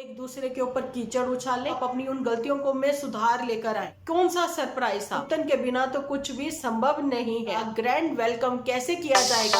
एक दूसरे के ऊपर कीचड़ उछाले, आप अपनी उन गलतियों को में सुधार लेकर आए। कौन सा सरप्राइज था? उत्तन के बिना तो कुछ भी संभव नहीं है। ग्रैंड वेलकम कैसे किया जाएगा?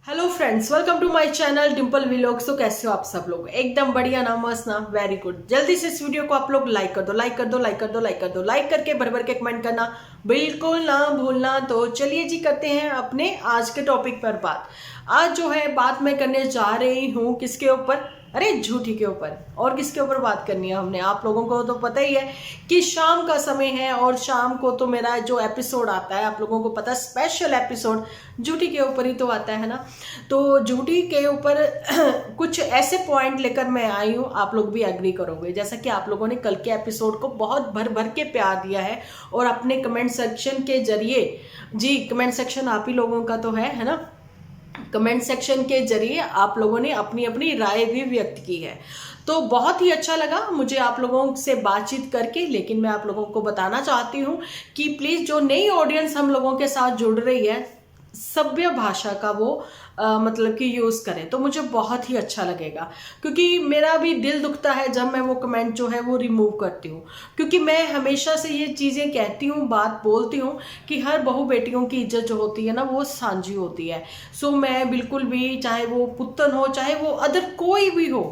Hello friends, welcome to my channel Dimple vlogs. तो कैसे हो आप सब लोग? एकदम बढ़िया ना, मस्त ना, वेरी गुड। जल्दी से इस वीडियो को आप लोग लाइक कर दो, लाइक कर दो, लाइक कर दो, लाइक कर दो, लाइक करके भर भर के कमेंट करना बिल्कुल ना भूलना। तो चलिए जी, करते हैं अपने आज के टॉपिक पर बात। आज जो है बात मैं करने जा रही हूँ किसके ऊपर? अरे झूठी के ऊपर। और किसके ऊपर बात करनी है हमने? आप लोगों को तो पता ही है कि शाम का समय है और शाम को तो मेरा जो एपिसोड आता है, आप लोगों को पता है, स्पेशल एपिसोड झूठी के ऊपर ही तो आता है ना। तो झूठी के ऊपर कुछ ऐसे पॉइंट लेकर मैं आई हूँ, आप लोग भी एग्री करोगे। जैसा कि आप लोगों ने कल के एपिसोड को बहुत भर भर के प्यार दिया है और अपने कमेंट सेक्शन के जरिए, जी कमेंट सेक्शन आप ही लोगों का तो है ना, कमेंट सेक्शन के जरिए आप लोगों ने अपनी अपनी राय भी व्यक्त की है। तो बहुत ही अच्छा लगा मुझे आप लोगों से बातचीत करके। लेकिन मैं आप लोगों को बताना चाहती हूँ कि प्लीज़ जो नई ऑडियंस हम लोगों के साथ जुड़ रही है, सभ्य भाषा का वो मतलब कि यूज़ करें तो मुझे बहुत ही अच्छा लगेगा। क्योंकि मेरा भी दिल दुखता है जब मैं वो कमेंट जो है वो रिमूव करती हूँ। क्योंकि मैं हमेशा से ये चीज़ें कहती हूँ, बात बोलती हूँ कि हर बहू बेटियों की इज्जत जो होती है ना, वो सांझी होती है। सो मैं बिल्कुल भी, चाहे वो पुत्तन हो, चाहे वो अदर कोई भी हो,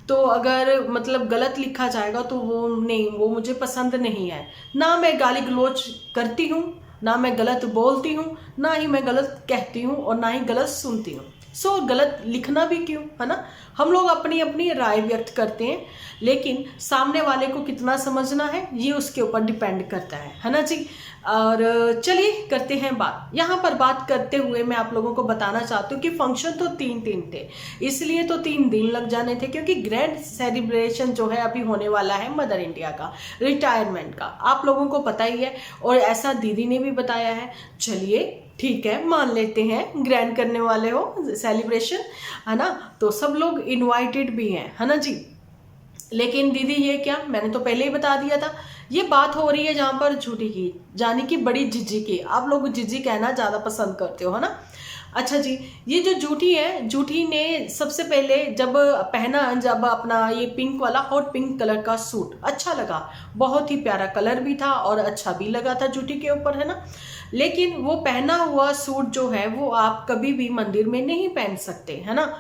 तो अगर मतलब गलत लिखा जाएगा तो वो नहीं, वो मुझे पसंद नहीं है। ना मैं गाली गलौज करती हूँ, ना मैं गलत बोलती हूँ, ना ही मैं गलत कहती हूँ और ना ही गलत सुनती हूँ। सो गलत लिखना भी क्यों, है ना। हम लोग अपनी अपनी राय व्यक्त करते हैं, लेकिन सामने वाले को कितना समझना है ये उसके ऊपर डिपेंड करता है ना जी। और चलिए करते हैं बात। यहाँ पर बात करते हुए मैं आप लोगों को बताना चाहती हूँ कि फंक्शन तो 3 दिन थे, इसलिए तो 3 दिन लग जाने थे, क्योंकि ग्रैंड सेलिब्रेशन जो है अभी होने वाला है मदर इंडिया का, रिटायरमेंट का, आप लोगों को पता ही है और ऐसा दीदी ने भी बताया है। चलिए ठीक है, मान लेते हैं ग्रैंड करने वाले हो सेलिब्रेशन, है ना, तो सब लोग इनवाइटेड भी हैं, है ना जी। लेकिन दीदी ये क्या, मैंने तो पहले ही बता दिया था। ये बात हो रही है जहां पर झूठी की, जानी कि बड़ी जिज्जी की। आप लोग जिज्जी कहना ज्यादा पसंद करते हो, है ना। अच्छा जी, ये जो झूठी है, झूठी ने सबसे पहले जब पहना, जब अपना ये पिंक वाला हॉट पिंक कलर का सूट अच्छा लगा, बहुत ही प्यारा कलर भी था और अच्छा भी लगा था झूठी के ऊपर, है ना। लेकिन वो पहना हुआ सूट जो है वो आप कभी भी मंदिर में नहीं पहन सकते, है ना।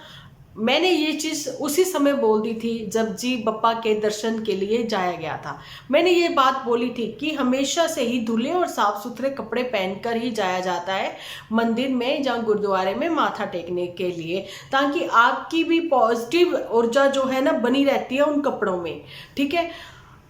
मैंने ये चीज उसी समय बोल दी थी जब जी बप्पा के दर्शन के लिए जाया गया था। मैंने ये बात बोली थी कि हमेशा से ही धुले और साफ सुथरे कपड़े पहनकर ही जाया जाता है मंदिर में या गुरुद्वारे में माथा टेकने के लिए, ताकि आपकी भी पॉजिटिव ऊर्जा जो है ना बनी रहती है उन कपड़ों में, ठीक है।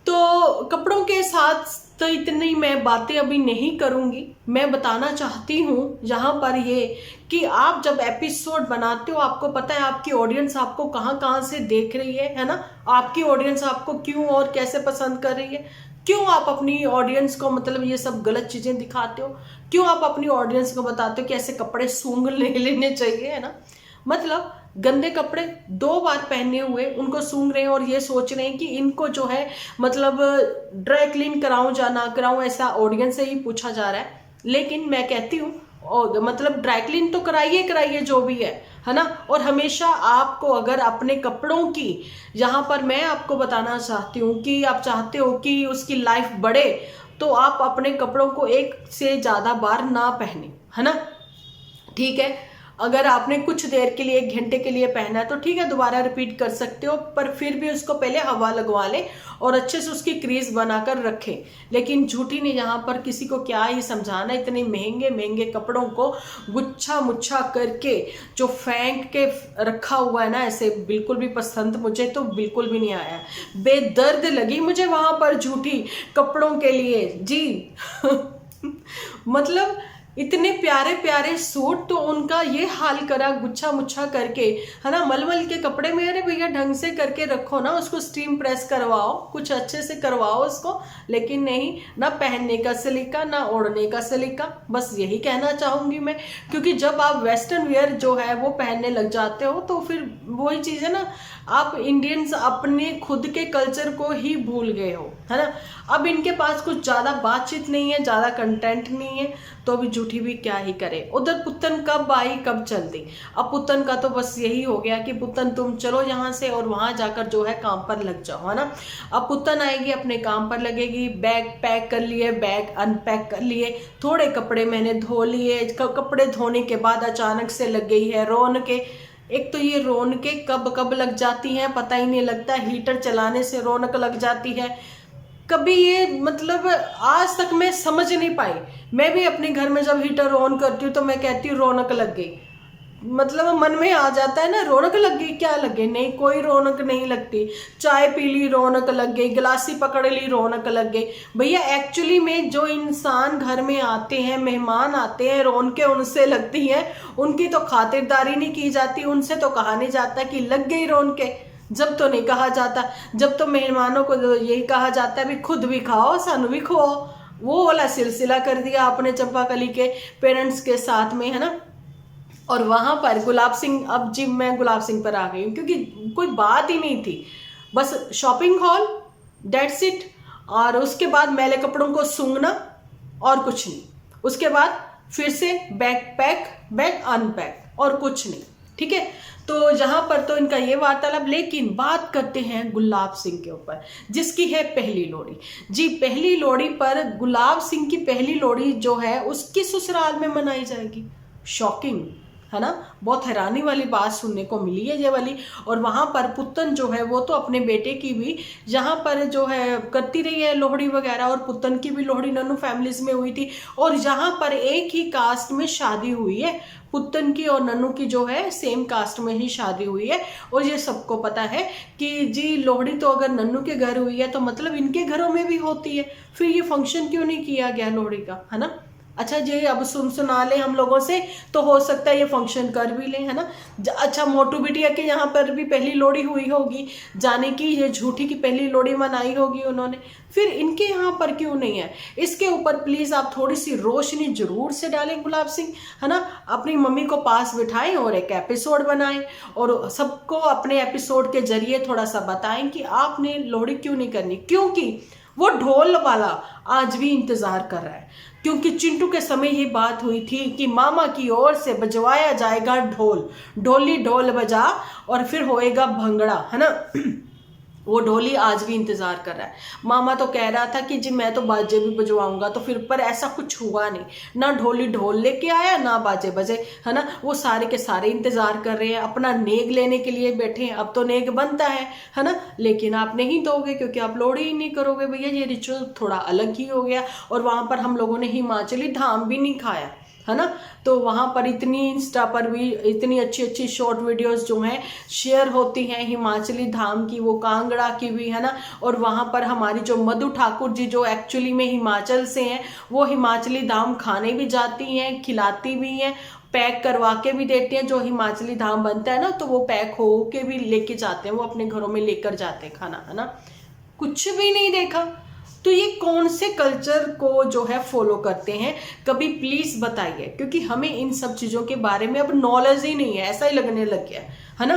तो कपड़ों के साथ तो इतनी मैं बातें अभी नहीं करूंगी। मैं बताना चाहती हूँ यहाँ पर ये कि आप जब एपिसोड बनाते हो, आपको पता है आपकी ऑडियंस आपको कहाँ कहाँ से देख रही है ना। आपकी ऑडियंस आपको क्यों और कैसे पसंद कर रही है, क्यों आप अपनी ऑडियंस को मतलब ये सब गलत चीजें दिखाते हो, क्यों आप अपनी ऑडियंस को बताते हो कि ऐसे कपड़े सूंघ ले लेने चाहिए, है ना। मतलब गंदे कपड़े 2 बार पहने हुए उनको सूंघ रहे हैं और ये सोच रहे हैं कि इनको जो है मतलब ड्राई क्लीन कराऊं या ना कराऊं, ऐसा ऑडियंस से ही पूछा जा रहा है। लेकिन मैं कहती हूँ और मतलब ड्राई क्लीन तो कराइए कराइए जो भी है ना। और हमेशा आपको अगर अपने कपड़ों की, यहाँ पर मैं आपको बताना चाहती हूँ कि आप चाहते हो कि उसकी लाइफ बढ़े, तो आप अपने कपड़ों को 1 से ज़्यादा बार ना पहने, है ना, ठीक है। अगर आपने कुछ देर के लिए 1 घंटे के लिए पहना है तो ठीक है, दोबारा रिपीट कर सकते हो, पर फिर भी उसको पहले हवा लगवा लें और अच्छे से उसकी क्रीज बनाकर रखें। लेकिन झूठी ने यहाँ पर किसी को क्या ही समझाना, इतने महंगे महंगे कपड़ों को गुच्छा मुच्छा करके जो फेंक के रखा हुआ है ना, ऐसे बिल्कुल भी पसंद मुझे तो बिल्कुल भी नहीं आया। बेदर्द लगी मुझे वहां पर झूठी कपड़ों के लिए जी मतलब इतने प्यारे प्यारे सूट, तो उनका ये हाल करा गुच्छा मुच्छा करके, है ना, मलमल के कपड़े में। अरे भैया ढंग से करके रखो ना, उसको स्टीम प्रेस करवाओ, कुछ अच्छे से करवाओ उसको। लेकिन नहीं, ना पहनने का सलीका ना ओढ़ने का सलीका। बस यही कहना चाहूंगी मैं, क्योंकि जब आप वेस्टर्न वेयर जो है वो पहनने लग जाते हो तो फिर वही चीज है ना, आप इंडियंस अपने खुद के कल्चर को ही भूल गए हो, है ना। अब इनके पास कुछ ज्यादा बातचीत नहीं है, ज्यादा कंटेंट नहीं है, तो अभी झूठी भी क्या ही करे। उधर पुतन कब आई कब चल दी। अब पुतन का तो बस यही हो गया कि पुतन तुम चलो यहाँ से और वहां जाकर जो है काम पर लग जाओ, है ना। अब पुतन आएगी, अपने काम पर लगेगी, बैग पैक कर लिए, बैग अनपैक कर लिए, थोड़े कपड़े मैंने धो लिए। कपड़े धोने के बाद अचानक से लग गई है रोन के। एक तो ये रौनकें कब कब लग जाती हैं पता ही नहीं लगता, हीटर चलाने से रौनक लग जाती है कभी, ये मतलब आज तक मैं समझ नहीं पाई। मैं भी अपने घर में जब हीटर ऑन करती हूँ तो मैं कहती हूँ रौनक लग गई, मतलब मन में आ जाता है ना, रौनक लग गई, क्या लग गई, नहीं कोई रौनक नहीं लगती। चाय पी ली रौनक लग गई, गिलासी पकड़ ली रौनक लग गई। भैया एक्चुअली में जो इंसान घर में आते हैं, मेहमान आते हैं, रौनकें उनसे लगती हैं, उनकी तो खातिरदारी नहीं की जाती, उनसे तो कहा नहीं जाता कि लग गई रौनकें। जब तो नहीं कहा जाता, जब तो मेहमानों को यही कहा जाता है भी खुद भी खाओ सानू भी खुआओ। वो वाला सिलसिला कर दिया आपने चंपाकली के पेरेंट्स के साथ में, है ना। और वहां पर गुलाब सिंह, अब जी मैं गुलाब सिंह पर आ गई हूँ क्योंकि कोई बात ही नहीं थी, बस शॉपिंग हॉल, डेट्स इट। और उसके बाद मैले कपड़ों को सूंघना और कुछ नहीं। उसके बाद फिर से बैग पैक, बैग अनपैक, और कुछ नहीं, ठीक है। तो यहाँ पर तो इनका ये वार्तालाप। लेकिन बात करते हैं गुलाब सिंह के ऊपर, जिसकी है पहली लोहड़ी। जी पहली लोहड़ी पर गुलाब सिंह की पहली लोहड़ी जो है उसकी ससुराल में मनाई जाएगी। शॉकिंग है ना, बहुत हैरानी वाली बात सुनने को मिली है ये वाली। और वहां पर पुतन जो है वो तो अपने बेटे की भी यहाँ पर जो है करती रही है लोहड़ी वगैरह, और पुतन की भी लोहड़ी नन्नू फैमिलीज में हुई थी। और यहाँ पर एक ही कास्ट में शादी हुई है, पुतन की और नन्नू की जो है सेम कास्ट में ही शादी हुई है। और ये सबको पता है कि जी लोहड़ी तो अगर नन्नू के घर हुई है तो मतलब इनके घरों में भी होती है, फिर ये फंक्शन क्यों नहीं किया गया लोहड़ी का, है ना। अच्छा जी अब सुना ले हम लोगों से तो हो सकता है ये फंक्शन कर भी ले, है ना। अच्छा मोटू बिटिया के यहाँ पर भी पहली लोहड़ी हुई होगी, जाने की ये झूठी की पहली लोहड़ी मनाई होगी उन्होंने, फिर इनके यहाँ पर क्यों नहीं है। इसके ऊपर प्लीज आप थोड़ी सी रोशनी जरूर से डालें गुलाब सिंह, है ना। अपनी मम्मी को पास बिठाएं और एक एपिसोड बनाएं और सबको अपने एपिसोड के जरिए थोड़ा सा बताएं कि आपने लोहड़ी क्यों नहीं करनी, क्योंकि वो ढोल वाला आज भी इंतजार कर रहा है। क्योंकि चिंटू के समय ये बात हुई थी कि मामा की ओर से बजवाया जाएगा ढोल, ढोली ढोल बजा और फिर होएगा भंगड़ा, है ना। वो ढोली आज भी इंतजार कर रहा है। मामा तो कह रहा था कि जी मैं तो बाजे भी बजवाऊंगा, तो फिर पर ऐसा कुछ हुआ नहीं, ना ढोली ढोल लेके आया ना बाजे बजे, है ना। वो सारे के सारे इंतजार कर रहे हैं, अपना नेग लेने के लिए बैठे हैं। अब तो नेग बनता है ना, लेकिन आप नहीं दोगे क्योंकि आप लोहड़ी ही नहीं करोगे। भैया ये रिचुअल थोड़ा अलग ही हो गया। और वहां पर हम लोगों ने हिमाचली धाम भी नहीं खाया, है ना। तो वहां पर इतनी इंस्टा पर भी इतनी अच्छी अच्छी शॉर्ट वीडियोस जो हैं शेयर होती हैं हिमाचली धाम की, वो कांगड़ा की भी, है ना। और वहां पर हमारी जो मधु ठाकुर जी जो एक्चुअली में हिमाचल से हैं, वो हिमाचली धाम खाने भी जाती हैं, खिलाती भी हैं, पैक करवा के भी देते हैं। जो हिमाचली धाम बनता है ना तो वो पैक हो के भी लेके जाते हैं, वो अपने घरों में लेकर जाते हैं खाना, है ना। कुछ भी नहीं देखा। तो ये कौन से कल्चर को जो है फॉलो करते हैं, कभी प्लीज बताइए, क्योंकि हमें इन सब चीजों के बारे में अब नॉलेज ही नहीं है, ऐसा ही लगने लग गया है ना।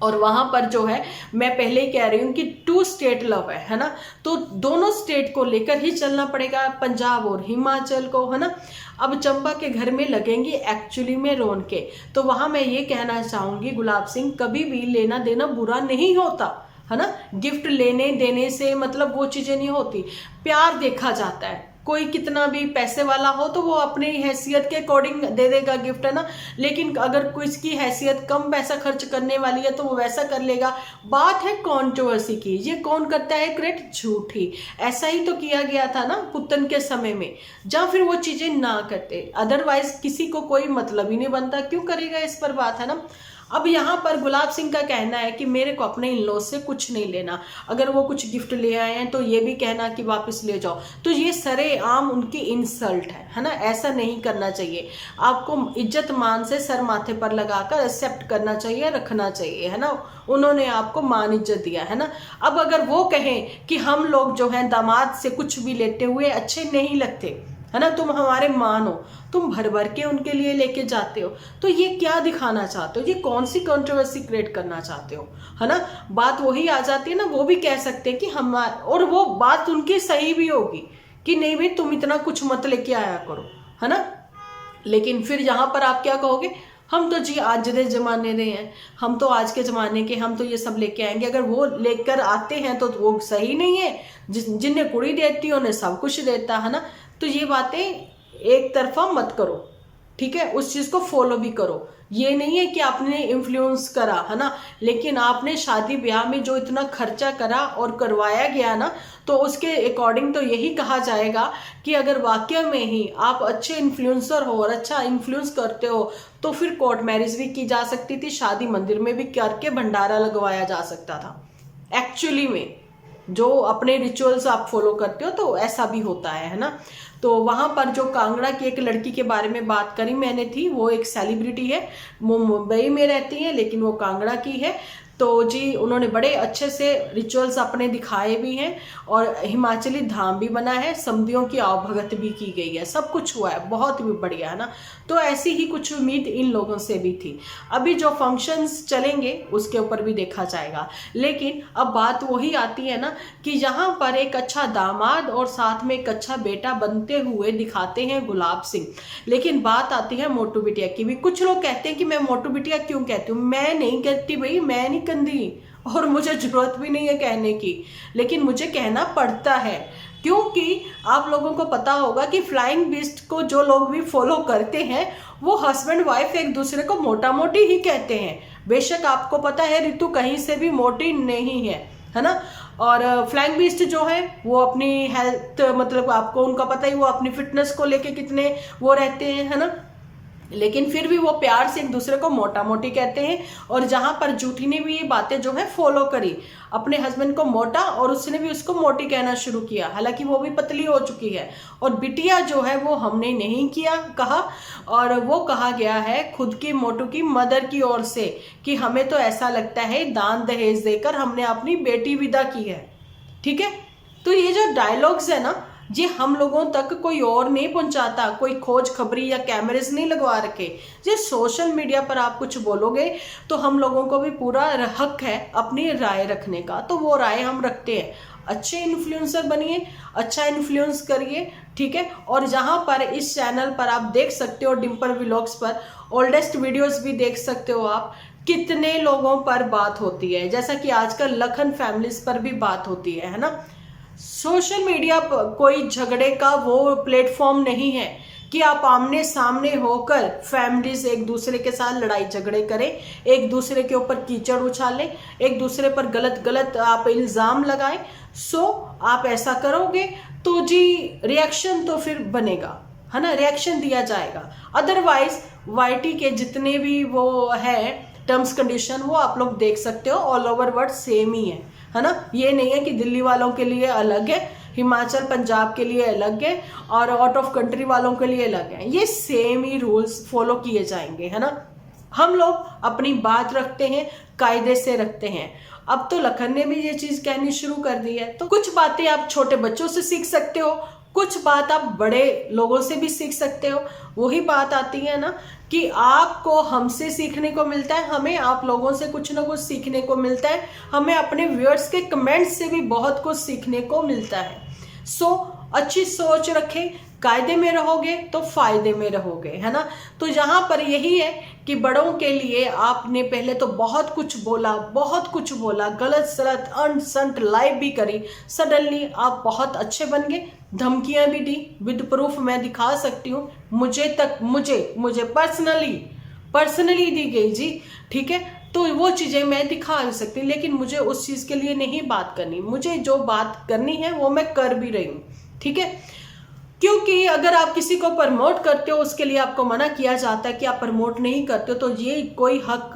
और वहां पर जो है मैं पहले ही कह रही हूँ कि 2 स्टेट लव है ना, तो दोनों स्टेट को लेकर ही चलना पड़ेगा, पंजाब और हिमाचल को, है ना। अब चंपा के घर में लगेंगी एक्चुअली में रौनकें, तो वहां मैं ये कहना चाहूंगी गुलाब सिंह, कभी भी लेना देना बुरा नहीं होता, है ना। गिफ्ट लेने देने से मतलब वो चीजें नहीं होती, प्यार देखा जाता है। कोई कितना भी पैसे वाला हो तो वो अपनी हैसियत के अकॉर्डिंग दे देगा गिफ्ट, है ना। लेकिन अगर कोई इसकी हैसियत कम पैसा खर्च करने वाली है तो वो वैसा कर लेगा। बात है कंट्रोवर्सी की, ये कौन करता है क्रिएट, झूठी। ऐसा ही तो किया गया था ना पुतन के समय में, जहाँ फिर वो चीजें ना करते, अदरवाइज किसी को कोई मतलब ही नहीं बनता, क्यों करेगा इस पर बात, है ना। अब यहाँ पर गुलाब सिंह का कहना है कि मेरे को अपने इन लॉ से कुछ नहीं लेना, अगर वो कुछ गिफ्ट ले आए हैं तो ये भी कहना कि वापस ले जाओ, तो ये सरेआम उनकी इंसल्ट है ना। ऐसा नहीं करना चाहिए, आपको इज्जत मान से सर माथे पर लगाकर एक्सेप्ट करना चाहिए, रखना चाहिए, है ना। उन्होंने आपको मान इज्जत दिया, है ना। अब अगर वो कहें कि हम लोग जो है दामाद से कुछ भी लेते हुए अच्छे नहीं लगते, है ना, तुम हमारे मान हो, तुम भर भर के उनके लिए लेके जाते हो, तो ये क्या दिखाना चाहते हो, ये कौन सी कंट्रोवर्सी क्रिएट करना चाहते हो, है ना। बात वही आ जाती है ना, वो भी कह सकते हैं कि हम, और वो बात उनकी सही भी होगी कि नहीं भाई तुम इतना कुछ मत लेके आया करो, है ना। लेकिन फिर यहाँ पर आप क्या कहोगे, हम तो जी आज के जमाने दे हैं, हम तो आज के जमाने के, हम तो ये सब लेके आएंगे। अगर वो लेकर आते हैं तो वो सही नहीं है, जिन्हें कुड़ी देती है उन्हें सब कुछ देता, है ना। तो ये बातें एक तरफा मत करो, ठीक है, उस चीज को फॉलो भी करो। ये नहीं है कि आपने इन्फ्लुएंस करा, है ना, लेकिन आपने शादी ब्याह में जो इतना खर्चा करा और करवाया गया ना, तो उसके अकॉर्डिंग तो यही कहा जाएगा कि अगर वाकई में ही आप अच्छे इन्फ्लुएंसर हो और अच्छा इन्फ्लुएंस करते हो तो फिर कोर्ट मैरिज भी की जा सकती थी, शादी मंदिर में भी करके भंडारा लगवाया जा सकता था। एक्चुअली में जो अपने रिचुअल्स आप फॉलो करते हो तो ऐसा भी होता है ना। तो वहां पर जो कांगड़ा की एक लड़की के बारे में बात करी मैंने थी, वो एक सेलिब्रिटी है, वो मुंबई में रहती है लेकिन वो कांगड़ा की है। तो जी उन्होंने बड़े अच्छे से रिचुअल्स अपने दिखाए भी हैं और हिमाचली धाम भी बना है, समधियों की आवभगत भी की गई है, सब कुछ हुआ है, बहुत ही बढ़िया, है ना। तो ऐसी ही कुछ उम्मीद इन लोगों से भी थी। अभी जो फंक्शंस चलेंगे उसके ऊपर भी देखा जाएगा, लेकिन अब बात वही आती है ना कि यहाँ पर एक अच्छा दामाद और साथ में एक अच्छा बेटा बनते हुए दिखाते हैं गुलाब सिंह, लेकिन बात आती है मोटू बिटिया की भी। कुछ लोग कहते हैं कि मैं मोटू बिटिया क्यों कहती हूँ, मैं नहीं कहती भाई, मैं नहीं कंदी और मुझे जरूरत भी नहीं है कहने की, लेकिन मुझे कहना पड़ता है क्योंकि आप लोगों को पता होगा कि फ्लाइंग बीस्ट को जो लोग भी फॉलो करते हैं वो हस्बैंड वाइफ एक दूसरे को मोटा मोटी ही कहते हैं। बेशक आपको पता है ऋतु कहीं से भी मोटी नहीं है ना। और फ्लाइंग बीस्ट जो है वो अपनी हेल्थ, मतलब आपको उनका पता ही, वो अपनी फिटनेस को लेके कितने वो रहते हैं, है ना, लेकिन फिर भी वो प्यार से एक दूसरे को मोटा मोटी कहते हैं। और जहां पर जूठी ने भी ये बातें जो है फॉलो करी, अपने हस्बैंड को मोटा और उसने भी उसको मोटी कहना शुरू किया, हालांकि वो भी पतली हो चुकी है। और बिटिया जो है वो हमने नहीं किया कहा, और वो कहा गया है खुद की मोटू की मदर की ओर से कि हमें तो ऐसा लगता है दान दहेज देकर हमने अपनी बेटी विदा की है, ठीक है। तो ये जो डायलॉग्स है ना, ये हम लोगों तक कोई और नहीं पहुंचाता, कोई खोज खबरी या कैमरेज नहीं लगवा रखे। ये सोशल मीडिया पर आप कुछ बोलोगे तो हम लोगों को भी पूरा हक है अपनी राय रखने का, तो वो राय हम रखते हैं। अच्छे इन्फ्लुएंसर बनिए, अच्छा इन्फ्लुएंस करिए, ठीक है। और जहां पर इस चैनल पर आप देख सकते हो डिम्पल व्लॉग्स पर ओल्डेस्ट वीडियोस भी देख सकते हो आप, कितने लोगों पर बात होती है, जैसा कि आजकल लखन फैमिलीज पर भी बात होती है ना। सोशल मीडिया कोई झगड़े का वो प्लेटफॉर्म नहीं है कि आप आमने सामने होकर फैमिलीज एक दूसरे के साथ लड़ाई झगड़े करें, एक दूसरे के ऊपर कीचड़ उछालें, एक दूसरे पर गलत गलत आप इल्जाम लगाएं। सो आप ऐसा करोगे तो जी रिएक्शन तो फिर बनेगा, है ना, रिएक्शन दिया जाएगा। अदरवाइज वाईटी के जितने भी वो है टर्म्स कंडीशन वो आप लोग देख सकते हो, ऑल ओवर वर्ल्ड सेम ही है ना। ये नहीं है कि दिल्ली वालों के लिए अलग है, हिमाचल पंजाब के लिए अलग है और आउट ऑफ कंट्री वालों के लिए अलग है, ये सेम ही रूल्स फॉलो किए जाएंगे, है ना। हम लोग अपनी बात रखते हैं, कायदे से रखते हैं। अब तो लखन ने भी ये चीज कहनी शुरू कर दी है, तो कुछ बातें आप छोटे बच्चों से सीख सकते हो, कुछ बात आप बड़े लोगों से भी सीख सकते हो। वही बात आती है ना कि आपको हमसे सीखने को मिलता है, हमें आप लोगों से कुछ ना कुछ सीखने को मिलता है, हमें अपने व्यूअर्स के कमेंट्स से भी बहुत कुछ सीखने को मिलता है। सो अच्छी सोच रखें, कायदे में रहोगे तो फायदे में रहोगे, है ना। तो यहाँ पर यही है कि बड़ों के लिए आपने पहले तो बहुत कुछ बोला, गलत सलत अंट संट लाइव भी करी, सडनली आप बहुत अच्छे बन गए, धमकियां भी दी, विद प्रूफ मैं दिखा सकती हूँ, मुझे पर्सनली दी गई जी, ठीक है। तो वो चीजें मैं दिखा भी सकती, लेकिन मुझे उस चीज के लिए नहीं बात करनी, मुझे जो बात करनी है वो मैं कर भी रही हूँ, ठीक है। क्योंकि अगर आप किसी को प्रमोट करते हो उसके लिए आपको मना किया जाता है कि आप प्रमोट नहीं करते हो, तो ये कोई हक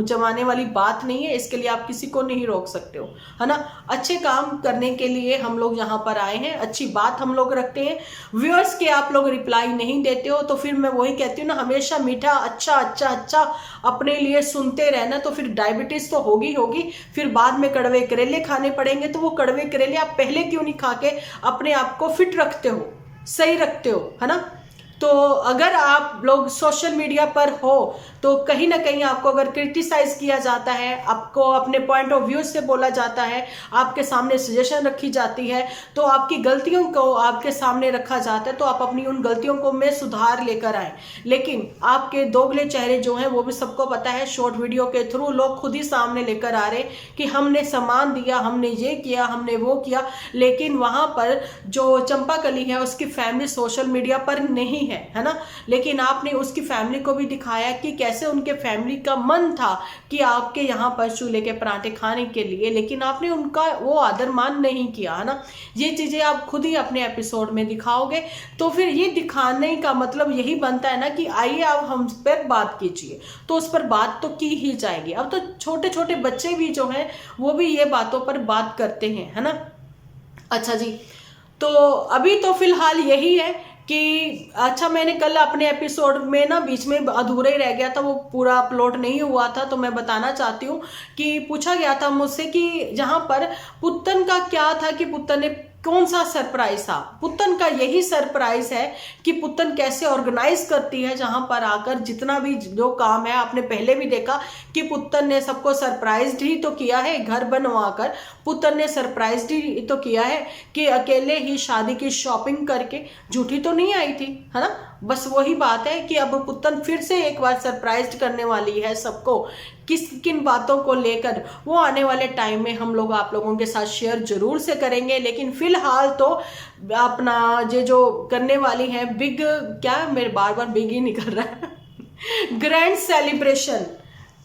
जमाने वाली बात नहीं है। इसके लिए आप किसी को नहीं रोक सकते हो, है ना। अच्छे काम करने के लिए हम लोग यहाँ पर आए हैं, अच्छी बात हम लोग रखते हैं। व्यूअर्स के आप लोग रिप्लाई नहीं देते हो तो फिर मैं वही कहती हूँ ना, हमेशा मीठा अच्छा अच्छा अच्छा अपने लिए सुनते रहना, तो फिर डायबिटीज तो होगी होगी, फिर बाद में कड़वे करेले खाने पड़ेंगे। तो वो कड़वे करेले आप पहले क्यों नहीं खा के अपने आप को फिट रखते हो, सही रखते हो, है ना। तो अगर आप लोग सोशल मीडिया पर हो तो कहीं ना कहीं आपको अगर क्रिटिसाइज किया जाता है, आपको अपने पॉइंट ऑफ व्यू से बोला जाता है, आपके सामने सजेशन रखी जाती है, तो आपकी गलतियों को आपके सामने रखा जाता है, तो आप अपनी उन गलतियों को में सुधार लेकर आए। लेकिन आपके दोगले चेहरे जो हैं वो भी सबको पता है, शॉर्ट वीडियो के थ्रू लोग खुद ही सामने लेकर आ रहे कि हमने सामान दिया, हमने ये किया, हमने वो किया, लेकिन वहां पर जो चंपा कली है उसकी फैमिली सोशल मीडिया पर नहीं है ना। लेकिन आपने उसकी फैमिली को भी दिखाया कि कैसे उनके फैमिली का मन था कि आपके यहाँ पर चूल्हे के पराठे खाने के लिए, लेकिन आपने उनका वो आदर मान नहीं किया, है ना। ये चीजें आप खुद ही अपने एपिसोड में दिखाओगे, तो फिर ये दिखाने का मतलब यही बनता है ना कि आइए आप हम पर बात कीजिए, तो उस पर बात तो की ही जाएगी। अब तो छोटे छोटे बच्चे भी जो हैं वो भी ये बातों पर बात करते हैं, है ना। अच्छा जी, तो अभी तो फिलहाल यही है कि अच्छा, मैंने कल अपने एपिसोड में ना बीच में अधूरा ही रह गया था, वो पूरा अपलोड नहीं हुआ था, तो मैं बताना चाहती हूँ कि पूछा गया था मुझसे कि जहाँ पर पुत्तन का क्या था कि पुत्तन ने कौन सा सरप्राइज था। पुत्तन का यही सरप्राइज है कि पुत्तन कैसे ऑर्गेनाइज करती है, जहां पर आकर जितना भी जो काम है, आपने पहले भी देखा कि पुत्तन ने सबको सरप्राइज ही तो किया है, घर बनवाकर पुत्तन ने सरप्राइज ही तो किया है कि अकेले ही शादी की शॉपिंग करके, झूठी तो नहीं आई थी, है ना। बस वही बात है कि अब पुत्तन फिर से एक बार सरप्राइज करने वाली है सबको, किस किन बातों को लेकर वो आने वाले टाइम में हम लोग आप लोगों के साथ शेयर जरूर से करेंगे। लेकिन फिलहाल तो अपना ये जो करने वाली है बिग, क्या मेरे बार बार बिग ही निकल रहा है ग्रैंड सेलिब्रेशन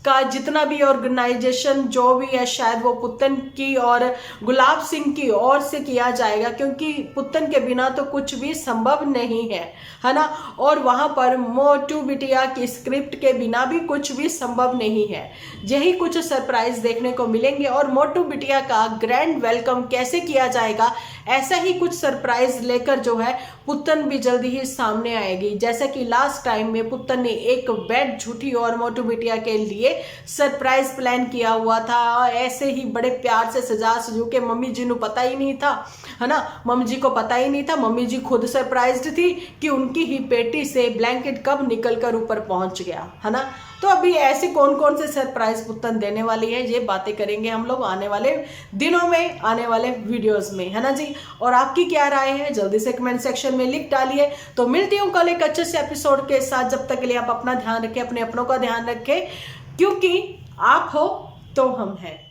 का जितना भी ऑर्गेनाइजेशन जो भी है, शायद वो पुत्तन की और गुलाब सिंह की ओर से किया जाएगा, क्योंकि पुत्तन के बिना तो कुछ भी संभव नहीं है ना। और वहां पर मोटू बिटिया की स्क्रिप्ट के बिना भी कुछ भी संभव नहीं है। यही कुछ सरप्राइज देखने को मिलेंगे और मोटू बिटिया का ग्रैंड वेलकम कैसे किया जाएगा, ऐसा ही कुछ सरप्राइज लेकर जो है पुत्तन भी जल्दी ही सामने आएगी। जैसा कि लास्ट टाइम में पुत्तन ने एक बेड झूठी और मोटू बिटिया के लिए सरप्राइज प्लान किया हुआ था, ऐसे ही बड़े प्यार से सजा सजू के, मम्मी जी को पता ही नहीं था, है ना। मम्मी जी को पता ही नहीं था, मम्मी जी खुद सरप्राइज्ड थी कि उनकी ही पेटी से ब्लैंकेट कब निकलकर ऊपर पहुंच गया, है ना। तो अभी ऐसे कौन कौन से सरप्राइज पुत्तन देने वाली है, ये बातें करेंगे हम लोग आने वाले दिनों में, आने वाले वीडियोस में, है ना जी। और आपकी क्या राय है जल्दी से कमेंट सेक्शन में लिख डालिए। तो मिलती हूँ कल एक अच्छे से एपिसोड के साथ। जब तक के लिए आप अपना ध्यान रखें, अपने अपनों का ध्यान रखें, क्योंकि आप हो तो हम हैं।